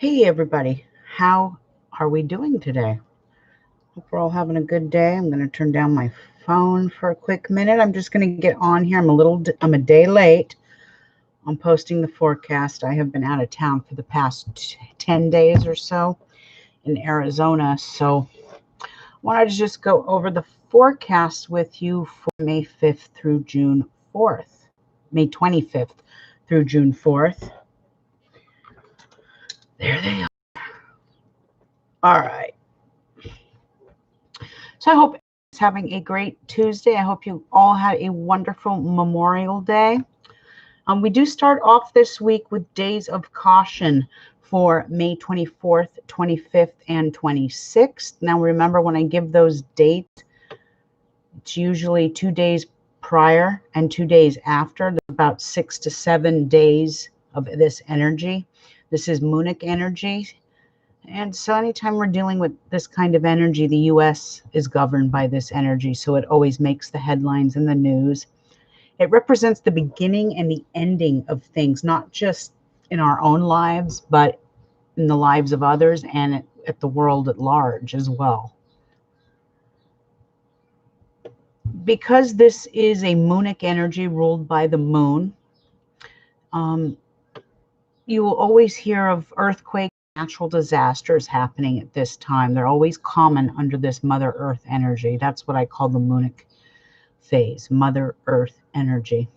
Hey everybody, how are we doing today? Hope we're all having a good day. I'm going to turn down my phone for a quick minute. I'm just going to get on here. I'm a day late on posting the forecast. I have been out of town for the past 10 days or so in Arizona, so I wanted to just go over the forecast with you for May 5th through June 4th. May 25th through June 4th. There they are. All right. So I hope everyone's having a great Tuesday. I hope you all had a wonderful Memorial Day. We do start off this week with days of caution for May 24th, 25th, and 26th. Now remember, when I give those dates, it's usually 2 days prior and 2 days after. There's about 6 to 7 days of this energy. This is Moonic energy. And so anytime we're dealing with this kind of energy, the U.S. is governed by this energy, so it always makes the headlines in the news. It represents the beginning and the ending of things, not just in our own lives, but in the lives of others and at the world at large as well. Because this is a Moonic energy ruled by the moon, you will always hear of earthquakes, natural disasters happening at this time. They're always common under this Mother Earth energy. That's what I call the Moonic phase, Mother Earth energy.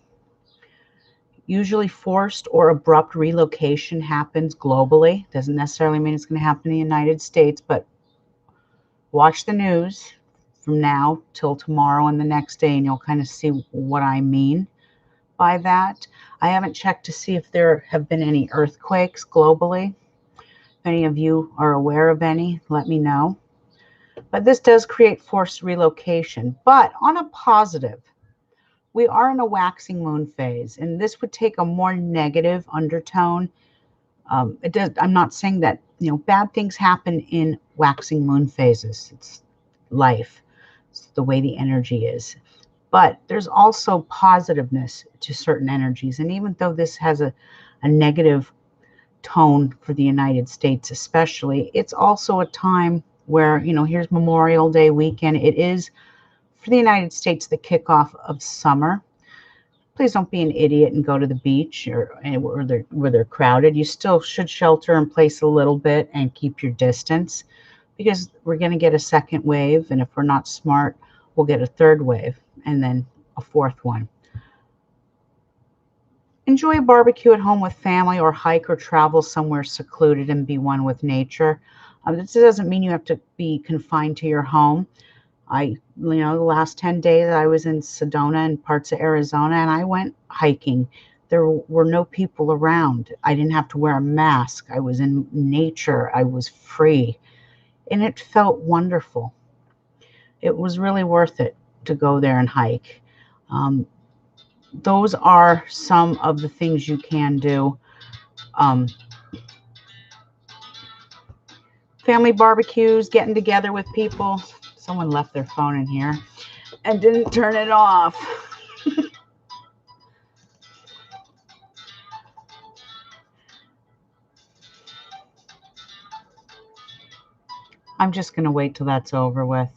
Usually forced or abrupt relocation happens globally. Doesn't necessarily mean it's going to happen in the United States, but watch the news from now till tomorrow and the next day, and you'll kind of see what I mean by that. I haven't checked to see if there have been any earthquakes globally. If any of you are aware of any, let me know. But this does create forced relocation. But on a positive, we are in a waxing moon phase, and this would take a more negative undertone. I'm not saying that bad things happen in waxing moon phases. It's life. It's the way the energy is. But there's also positiveness to certain energies. And even though this has a negative tone for the United States especially, it's also a time where, here's Memorial Day weekend. It is, for the United States, the kickoff of summer. Please don't be an idiot and go to the beach or where they're crowded. You still should shelter in place a little bit and keep your distance, because we're going to get a second wave, and if we're not smart, we'll get a third wave and then a fourth one. Enjoy a barbecue at home with family, or hike or travel somewhere secluded and be one with nature. This doesn't mean you have to be confined to your home. The last 10 days I was in Sedona and parts of Arizona, and I went hiking. There were no people around. I didn't have to wear a mask. I was in nature. I was free, and it felt wonderful. It was really worth it to go there and hike. Those are some of the things you can do. Family barbecues, getting together with people. Someone left their phone in here and didn't turn it off. I'm just going to wait till that's over with.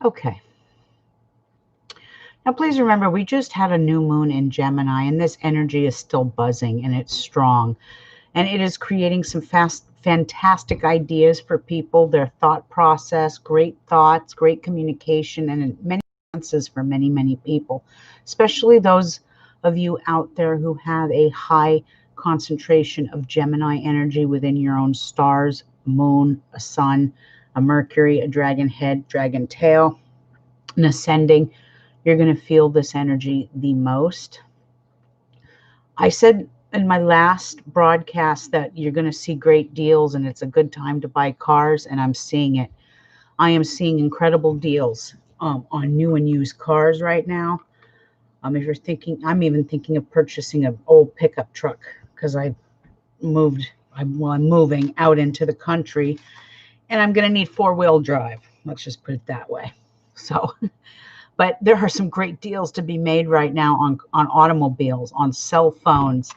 Okay. Now, please remember, we just had a new moon in Gemini, and this energy is still buzzing, and it's strong. And it is creating some fantastic ideas for people, their thought process, great thoughts, great communication, and many chances for many, many people, especially those of you out there who have a high concentration of Gemini energy within your own stars, moon, a sun, a Mercury, a dragon head, dragon tail, and ascending. You're going to feel this energy the most. I said in my last broadcast that you're going to see great deals and it's a good time to buy cars, and I'm seeing it. I am seeing incredible deals on new and used cars right now. If you're thinking, I'm even thinking of purchasing an old pickup truck, because I'm moving out into the country, and I'm going to need 4-wheel drive. Let's just put it that way. So But there are some great deals to be made right now on automobiles, on cell phones,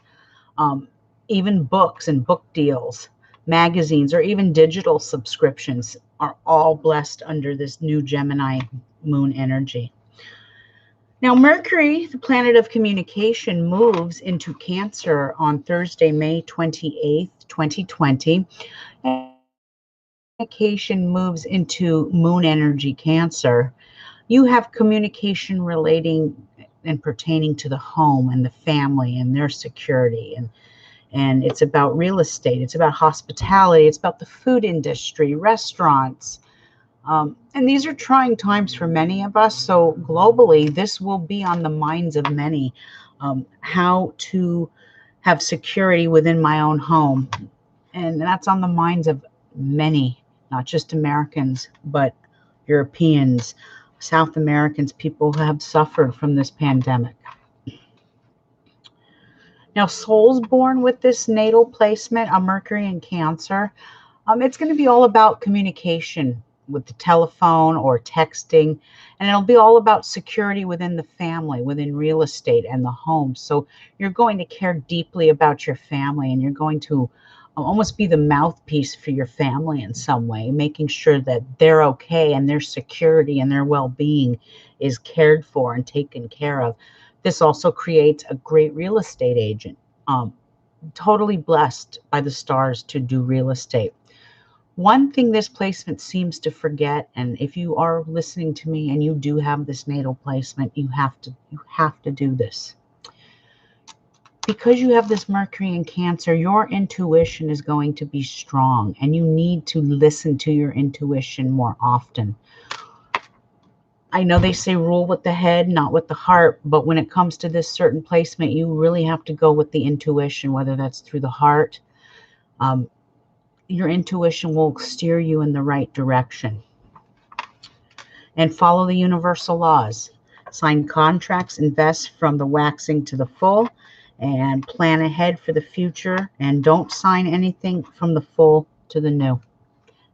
um, even books and book deals, magazines, or even digital subscriptions are all blessed under this new Gemini moon energy. Now, Mercury, the planet of communication, moves into Cancer on Thursday, May 28th, 2020. And communication moves into moon energy Cancer. You have communication relating and pertaining to the home and the family and their security, and it's about real estate, it's about hospitality, it's about the food industry, restaurants. And these are trying times for many of us. So globally, this will be on the minds of many. How to have security within my own home. And that's on the minds of many, not just Americans, but Europeans, South Americans, people who have suffered from this pandemic. Now, souls born with this natal placement on Mercury in Cancer, it's going to be all about communication with the telephone or texting, and it'll be all about security within the family, within real estate and the home. So you're going to care deeply about your family, and you're going to almost be the mouthpiece for your family in some way, making sure that they're okay and their security and their well-being is cared for and taken care of. This also creates a great real estate agent. Totally blessed by the stars to do real estate. One thing this placement seems to forget, and if you are listening to me and you do have this natal placement, you have to do this. Because you have this Mercury in Cancer, your intuition is going to be strong, and you need to listen to your intuition more often. I know they say rule with the head, not with the heart, but when it comes to this certain placement, you really have to go with the intuition, whether that's through the heart. Your intuition will steer you in the right direction. And follow the universal laws. Sign contracts, invest from the waxing to the full, and plan ahead for the future. And don't sign anything from the full to the new.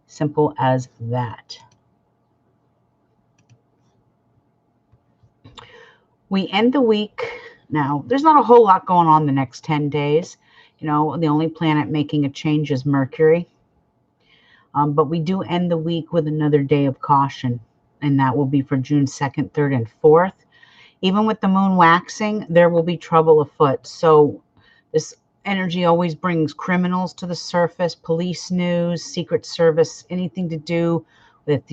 Simple as that. We end the week. Now, there's not a whole lot going on the next 10 days. You know, the only planet making a change is Mercury. But we do end the week with another day of caution, and that will be for June 2nd, 3rd, and 4th. Even with the moon waxing, there will be trouble afoot. So this energy always brings criminals to the surface, police news, Secret Service, anything to do with,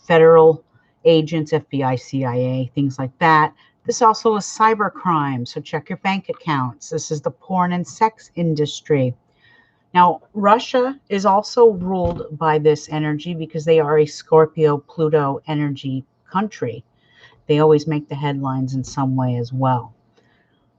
federal agents, FBI, CIA, things like that. This also is cybercrime, so check your bank accounts. This is the porn and sex industry. Now, Russia is also ruled by this energy because they are a Scorpio Pluto energy country. They always make the headlines in some way as well.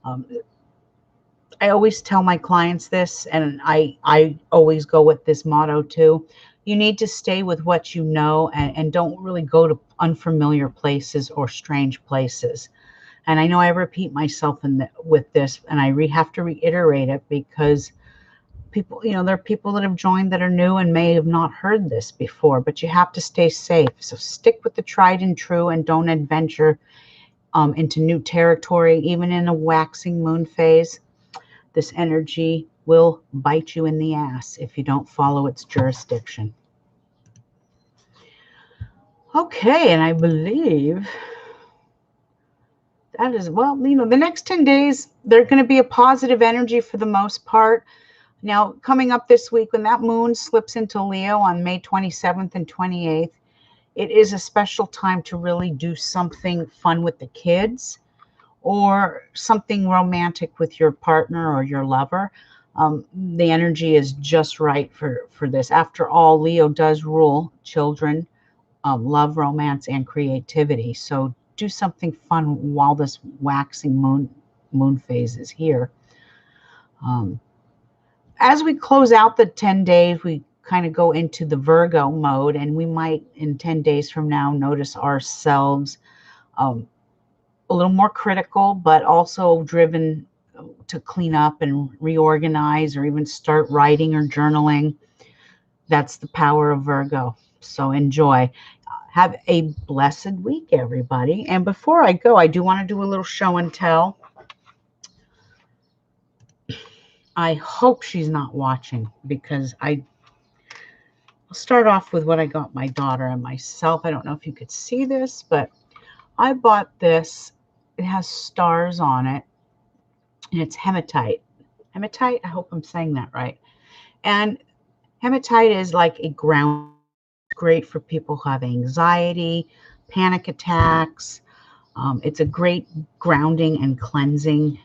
I always tell my clients this, and I always go with this motto too. You need to stay with what you know, and don't really go to unfamiliar places or strange places. And I know I repeat myself with this, and I have to reiterate it because people, there are people that have joined that are new and may have not heard this before, but you have to stay safe. So stick with the tried and true, and don't adventure into new territory, even in a waxing moon phase. This energy will bite you in the ass if you don't follow its jurisdiction. Okay, and I believe that is, well, the next 10 days, they're going to be a positive energy for the most part. Now, coming up this week, when that moon slips into Leo on May 27th and 28th, it is a special time to really do something fun with the kids or something romantic with your partner or your lover. The energy is just right for this. After all, Leo does rule children, love, romance, and creativity. So do something fun while this waxing moon phase is here. As we close out the 10 days, we kind of go into the Virgo mode, and we might, in 10 days from now, notice ourselves a little more critical, but also driven to clean up and reorganize, or even start writing or journaling. That's the power of Virgo. So enjoy. Have a blessed week, everybody. And before I go, I do want to do a little show and tell. I hope she's not watching because I'll start off with what I got my daughter and myself. I don't know if you could see this, but I bought this. It has stars on it, and it's hematite. Hematite, I hope I'm saying that right. And hematite is like a ground, great for people who have anxiety, panic attacks. It's a great grounding and cleansing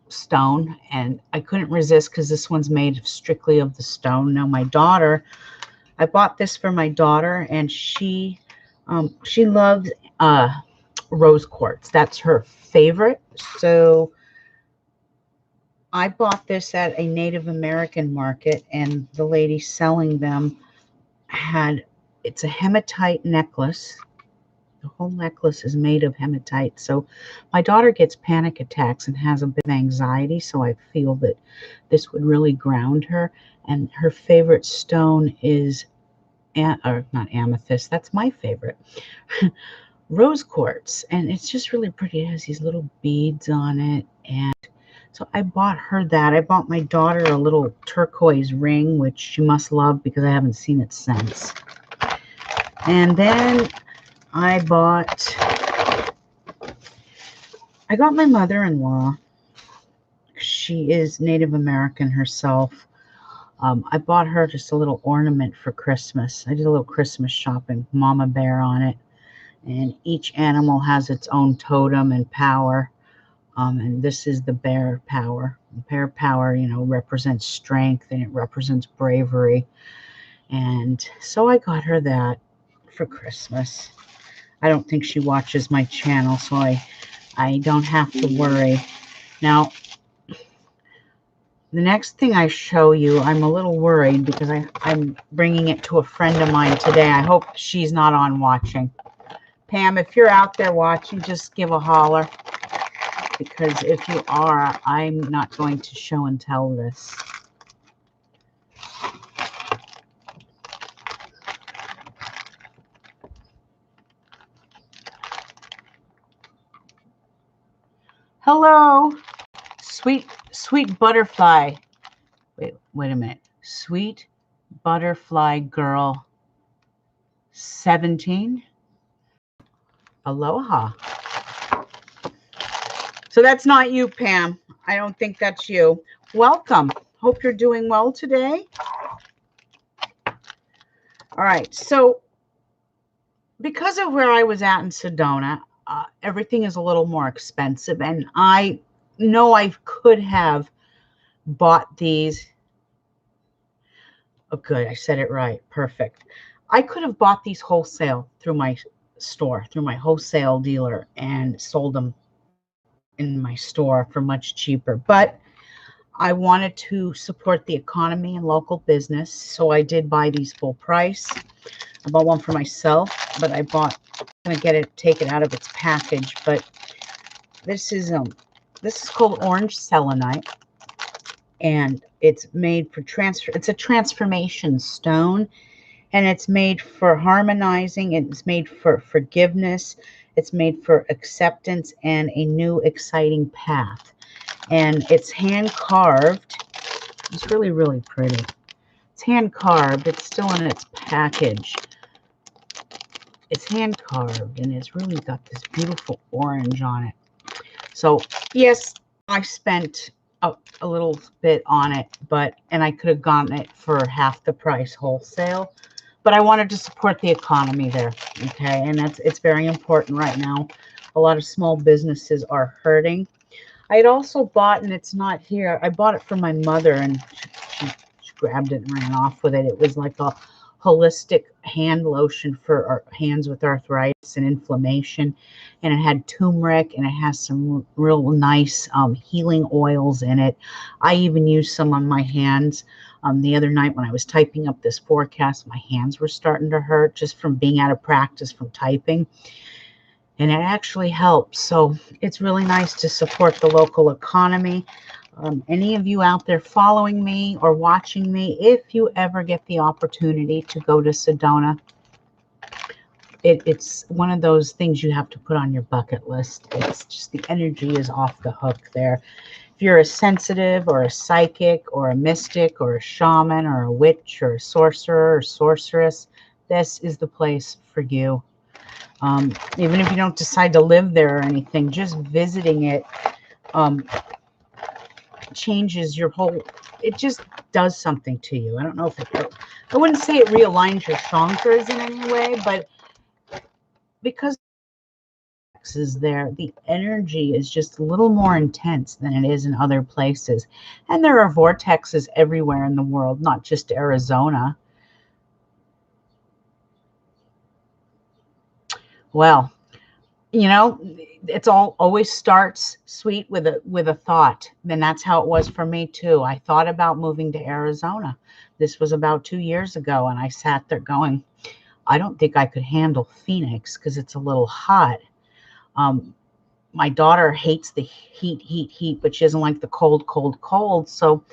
stone, and I couldn't resist because this one's made strictly of the stone. Now my daughter, I bought this for my daughter, and she loves rose quartz. That's her favorite. So I bought this at a Native American market, and the lady selling them it's a hematite necklace. The whole necklace is made of hematite. So my daughter gets panic attacks and has a bit of anxiety, so I feel that this would really ground her. And her favorite stone is, or not amethyst, that's my favorite, rose quartz. And it's just really pretty. It has these little beads on it. And so I bought her that. I bought my daughter a little turquoise ring, which she must love because I haven't seen it since. And then I got my mother-in-law. She is Native American herself. I bought her just a little ornament for Christmas. I did a little Christmas shopping, Mama Bear on it. And each animal has its own totem and power. And this is the bear power. Bear power, represents strength, and it represents bravery. And so I got her that for Christmas. I don't think she watches my channel, so I don't have to worry. Now, the next thing I show you, I'm a little worried because I'm bringing it to a friend of mine today. I hope she's not on watching. Pam, if you're out there watching, just give a holler. Because if you are, I'm not going to show and tell this. Hello, sweet butterfly. Wait a minute. Sweet butterfly girl 17. Aloha. So that's not you, Pam. I don't think that's you. Welcome. Hope you're doing well today. All right. So because of where I was at in Sedona, everything is a little more expensive. And I know I could have bought these. Oh, good. I said it right. Perfect. I could have bought these wholesale through my store, through my wholesale dealer, and sold them in my store for much cheaper. But I wanted to support the economy and local business, so I did buy these full price. I bought one for myself, but I'm gonna take it out of its package. But this is called orange selenite, and it's made for it's a transformation stone, and it's made for harmonizing, it's made for forgiveness, it's made for acceptance and a new exciting path. And it's hand carved. It's really, really pretty. It's hand carved. It's still in its package. It's hand carved, and it's really got this beautiful orange on it. So yes, I spent a little bit on it, and I could have gotten it for half the price wholesale, but I wanted to support the economy there. Okay, and it's very important right now. A lot of small businesses are hurting. I had also bought, and it's not here, I bought it for my mother, and she grabbed it and ran off with it. It was like a holistic hand lotion for hands with arthritis and inflammation, and it had turmeric, and it has some real nice healing oils in it. I even used some on my hands. The other night when I was typing up this forecast, my hands were starting to hurt just from being out of practice from typing. And it actually helps. So it's really nice to support the local economy. Any of you out there following me or watching me, if you ever get the opportunity to go to Sedona, it's one of those things you have to put on your bucket list. It's just the energy is off the hook there. If you're a sensitive or a psychic or a mystic or a shaman or a witch or a sorcerer or sorceress, this is the place for you. Even if you don't decide to live there or anything, just visiting it changes your whole, it just does something to you. I don't know if I wouldn't say it realigns your chakras in any way, but because is there, the energy is just a little more intense than it is in other places. And there are vortexes everywhere in the world, not just Arizona. Well, you know, it's always starts sweet with a thought. And that's how it was for me too. I thought about moving to Arizona. This was about 2 years ago, and I sat there going, I don't think I could handle Phoenix because it's a little hot. My daughter hates the heat, but she doesn't like the cold. So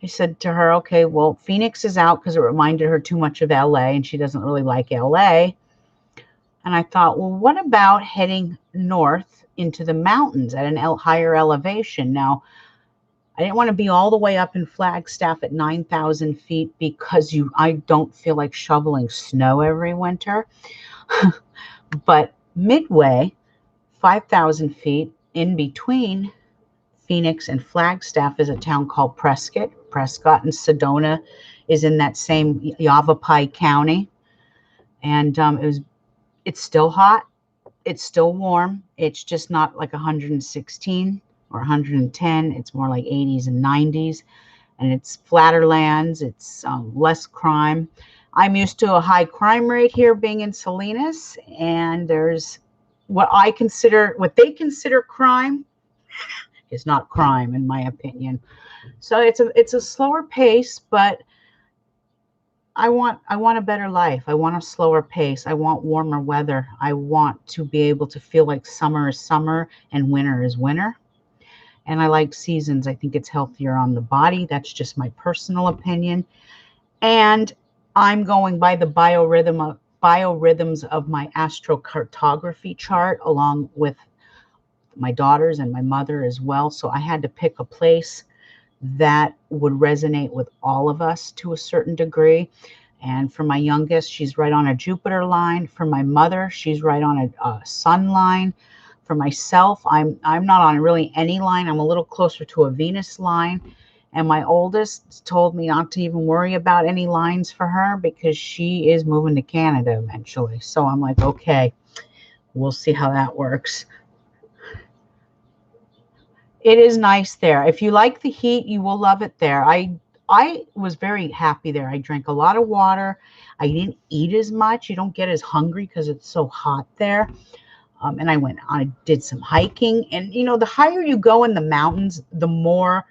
I said to her, okay, well, Phoenix is out because it reminded her too much of LA, and she doesn't really like LA. And I thought, well, what about heading north into the mountains at an higher elevation? Now, I didn't want to be all the way up in Flagstaff at 9,000 feet because I don't feel like shoveling snow every winter. But midway, 5,000 feet in between Phoenix and Flagstaff is a town called Prescott. Prescott and Sedona is in that same Yavapai County. And it's still hot. It's still warm. It's just not like 116 or 110. It's more like 80s and 90s. And it's flatter lands. It's less crime. I'm used to a high crime rate here being in Salinas. And there's what they consider crime is not crime, in my opinion. So it's a slower pace, but I want a better life. I want a slower pace. I want warmer weather. I want to be able to feel like summer is summer and winter is winter. And I like seasons. I think it's healthier on the body. That's just my personal opinion. And I'm going by the biorhythms of my astrocartography chart, along with my daughters and my mother as well. So I had to pick a place that would resonate with all of us to a certain degree. And for my youngest, she's right on a Jupiter line. For my mother, she's right on a Sun line. For myself, I'm not on really any line. I'm a little closer to a Venus line. And my oldest told me not to even worry about any lines for her because she is moving to Canada eventually. So I'm like, okay, we'll see how that works. It is nice there. If you like the heat, you will love it there. I was very happy there. I drank a lot of water. I didn't eat as much. You don't get as hungry because it's so hot there. And I did some hiking. And, the higher you go in the mountains, the more,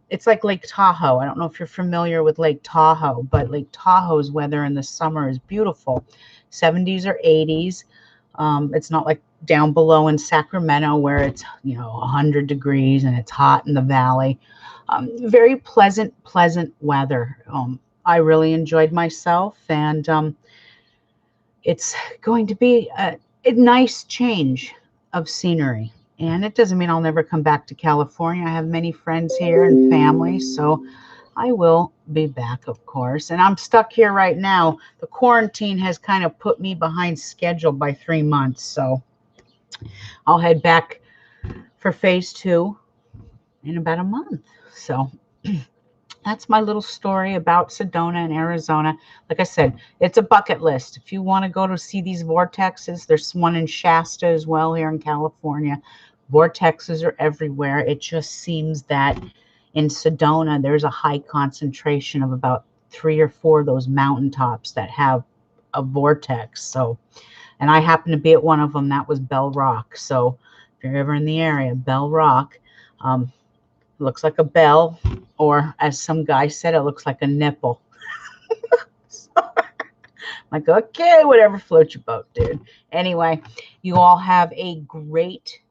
it's like Lake Tahoe. I don't know if you're familiar with Lake Tahoe, but Lake Tahoe's weather in the summer is beautiful. 70s or 80s. It's not like down below in Sacramento where it's 100 degrees and it's hot in the valley. Very pleasant weather. I really enjoyed myself, and it's going to be a nice change of scenery. And it doesn't mean I'll never come back to California. I have many friends here and family, so I will be back, of course. And I'm stuck here right now. The quarantine has kind of put me behind schedule by 3 months. So I'll head back for phase 2 in about a month. So that's my little story about Sedona and Arizona. Like I said, it's a bucket list. If you want to go to see these vortexes, there's one in Shasta as well here in California. Vortexes are everywhere. It just seems that in Sedona, there's a high concentration of about 3 or 4 of those mountaintops that have a vortex. So, and I happen to be at one of them. That was Bell Rock. So if you're ever in the area, Bell Rock, looks like a bell, or as some guy said, it looks like a nipple. So, like, okay, whatever floats your boat, dude. Anyway, you all have a great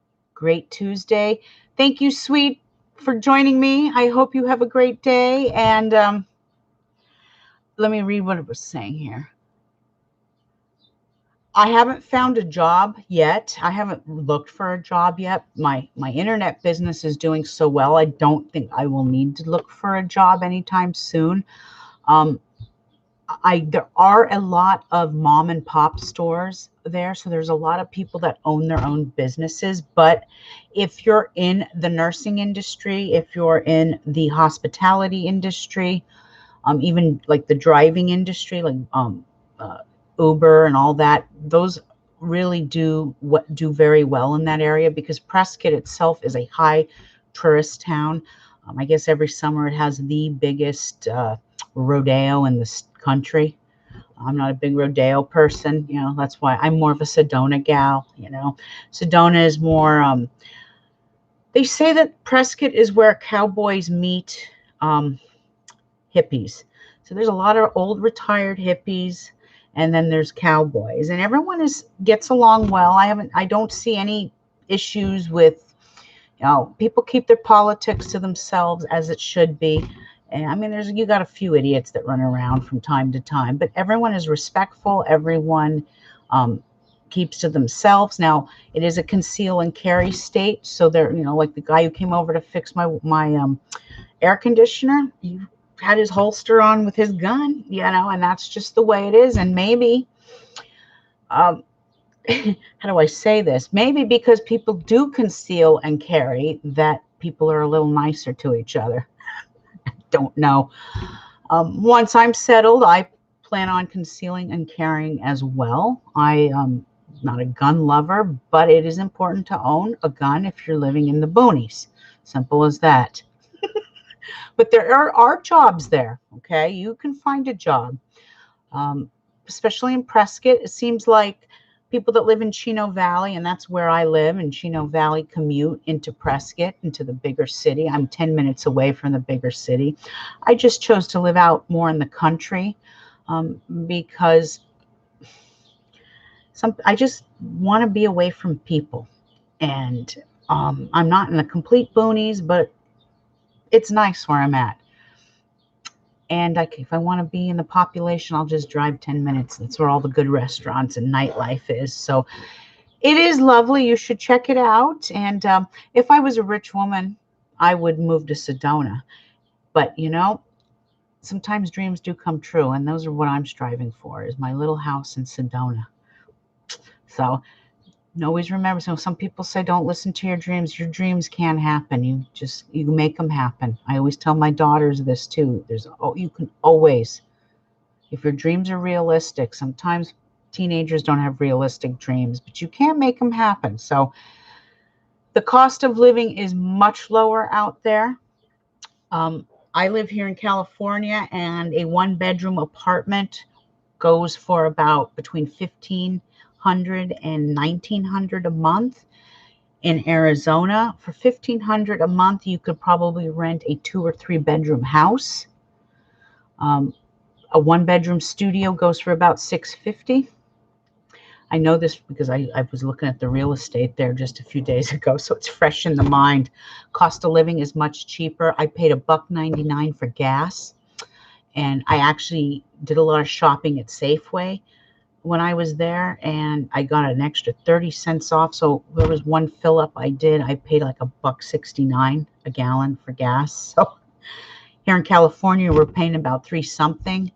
Tuesday. Thank you, sweet, for joining me. I hope you have a great day. And let me read what it was saying here. I haven't found a job yet. I haven't looked for a job yet. My internet business is doing so well. I don't think I will need to look for a job anytime soon. Um, there are a lot of mom and pop stores there, so there's a lot of people that own their own businesses. But if you're in the nursing industry, if you're in the hospitality industry, even like the driving industry, like uh, Uber and all that, those really do very well in that area because Prescott itself is a high tourist town. I guess every summer it has the biggest rodeo in this country. I'm not a big rodeo person, that's why I'm more of a Sedona gal. Sedona is more, they say that Prescott is where cowboys meet hippies. So there's a lot of old retired hippies, and then there's cowboys, and everyone gets along well. I don't see any issues with, people keep their politics to themselves as it should be. And I mean, you got a few idiots that run around from time to time, but everyone is respectful. Everyone keeps to themselves. Now, it is a conceal and carry state, so they're, like the guy who came over to fix my air conditioner. He had his holster on with his gun, and that's just the way it is. And maybe, how do I say this? Maybe because people do conceal and carry, that people are a little nicer to each other. Don't know. Once I'm settled, I plan on concealing and carrying as well. I not a gun lover, but it is important to own a gun if you're living in the boonies. Simple as that. But there are jobs there, okay? You can find a job, especially in Prescott. It seems like people that live in Chino Valley, and that's where I live, in Chino Valley, commute into Prescott, into the bigger city. I'm 10 minutes away from the bigger city. I just chose to live out more in the country because I just want to be away from people. And I'm not in the complete boonies, but it's nice where I'm at. And if I want to be in the population, I'll just drive 10 minutes. That's where all the good restaurants and nightlife is. So it is lovely. You should check it out. And if I was a rich woman, I would move to Sedona. But, sometimes dreams do come true. And those are what I'm striving for, is my little house in Sedona. So always remember, so some people say don't listen to your dreams. Your dreams can happen. You make them happen. I always tell my daughters this too. You can always, if your dreams are realistic, sometimes teenagers don't have realistic dreams, but you can make them happen. So the cost of living is much lower out there. I live here in California, and a one-bedroom apartment goes for about between $1,500 and $1,900 a month. In Arizona, for $1,500 a month, you could probably rent a 2 or 3 bedroom house. A one-bedroom studio goes for about $650. I know this because I was looking at the real estate there just a few days ago, so it's fresh in the mind. Cost of living is much cheaper. I paid $1.99 for gas, and I actually did a lot of shopping at Safeway when I was there, and I got an extra 30 cents off. So there was one fill up I paid like $1.69 a gallon for gas. So here in California, we're paying about 3 something.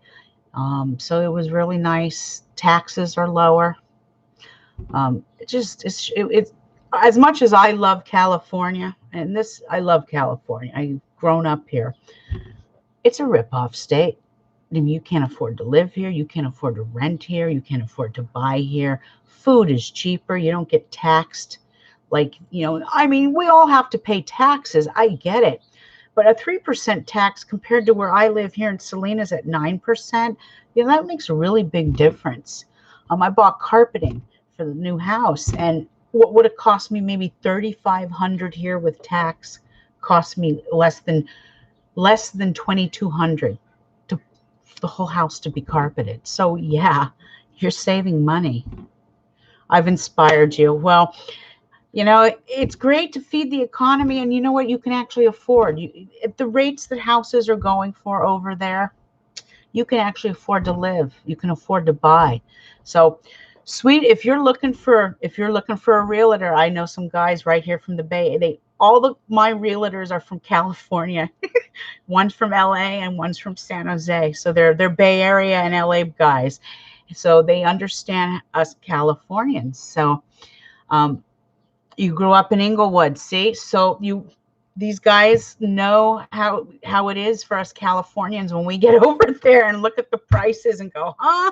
So it was really nice. Taxes are lower. It's as much as I love California, and I love California. I've grown up here. It's a ripoff state. You can't afford to live here. You can't afford to rent here. You can't afford to buy here. Food is cheaper. You don't get taxed. I mean, we all have to pay taxes. I get it. But a 3% tax compared to where I live here in Salinas at 9%, that makes a really big difference. I bought carpeting for the new house, and what would have cost me maybe $3,500 here with tax cost me less than $2,200 to the whole house to be carpeted. So yeah, you're saving money. I've inspired you. Well, it's great to feed the economy, and you know what? You can actually afford. At the rates that houses are going for over there, you can actually afford to live. You can afford to buy. So Sweet, if you're looking for a realtor, I know some guys right here from the Bay. My realtors are from California. One's from LA and one's from San Jose. So they're Bay Area and LA guys. So they understand us Californians. So you grew up in Inglewood, see? So these guys know how it is for us Californians when we get over there and look at the prices and go, huh?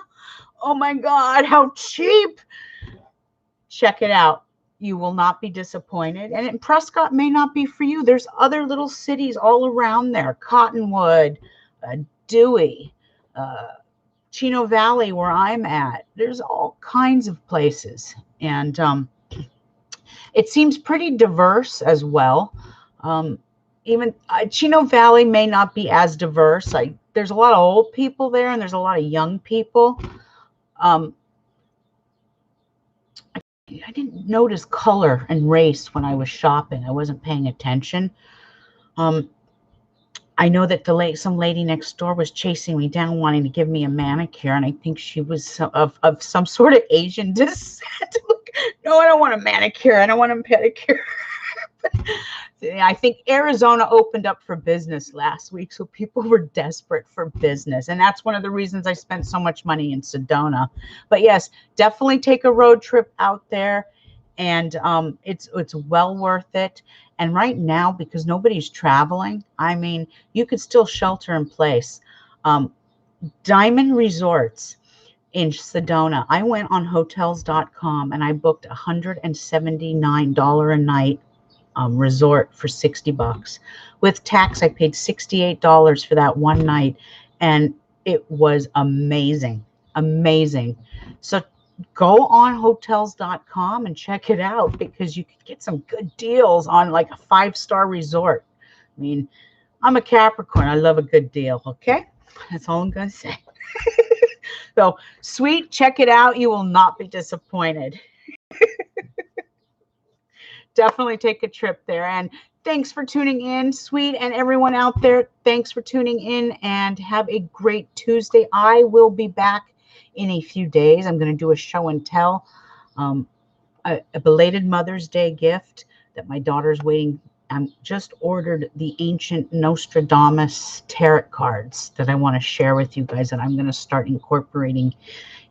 Oh my God, how cheap. Check it out. You will not be disappointed. And Prescott may not be for you. There's other little cities all around there. Cottonwood, Dewey, Chino Valley, where I'm at. There's all kinds of places. And it seems pretty diverse as well. Even Chino Valley may not be as diverse. There's a lot of old people there and there's a lot of young people. I didn't notice color and race when I was shopping. I wasn't paying attention. I know that some lady next door was chasing me down wanting to give me a manicure, and I think she was of some sort of Asian descent. No, I don't want a manicure. I don't want a pedicure. I think Arizona opened up for business last week, so people were desperate for business, and that's one of the reasons I spent so much money in Sedona. But yes, definitely take a road trip out there, and it's well worth it. And right now, because nobody's traveling, I mean, you could still shelter in place. Diamond Resorts in Sedona. I went on hotels.com and I booked $179 a night resort for $60. With tax, I paid $68 for that one night, and it was amazing. Amazing. So go on hotels.com and check it out, because you could get some good deals on like a 5-star resort. I mean, I'm a Capricorn. I love a good deal. Okay. That's all I'm going to say. So Sweet, check it out. You will not be disappointed. Definitely take a trip there. And thanks for tuning in, Sweet, and everyone out there. Thanks for tuning in, and have a great Tuesday. I will be back in a few days. I'm going to do a show and tell, a belated Mother's Day gift that my daughter's waiting. I just ordered the ancient Nostradamus tarot cards that I want to share with you guys, that I'm going to start incorporating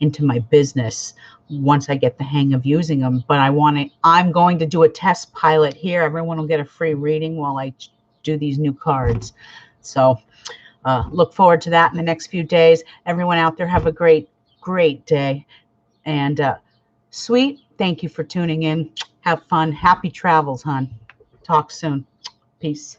into my business once I get the hang of using them. But I'm going to do a test pilot here. Everyone will get a free reading while I do these new cards. So look forward to that in the next few days. Everyone out there, have a great day. And Sweet, thank you for tuning in. Have fun. Happy travels, hon. Talk soon. Peace.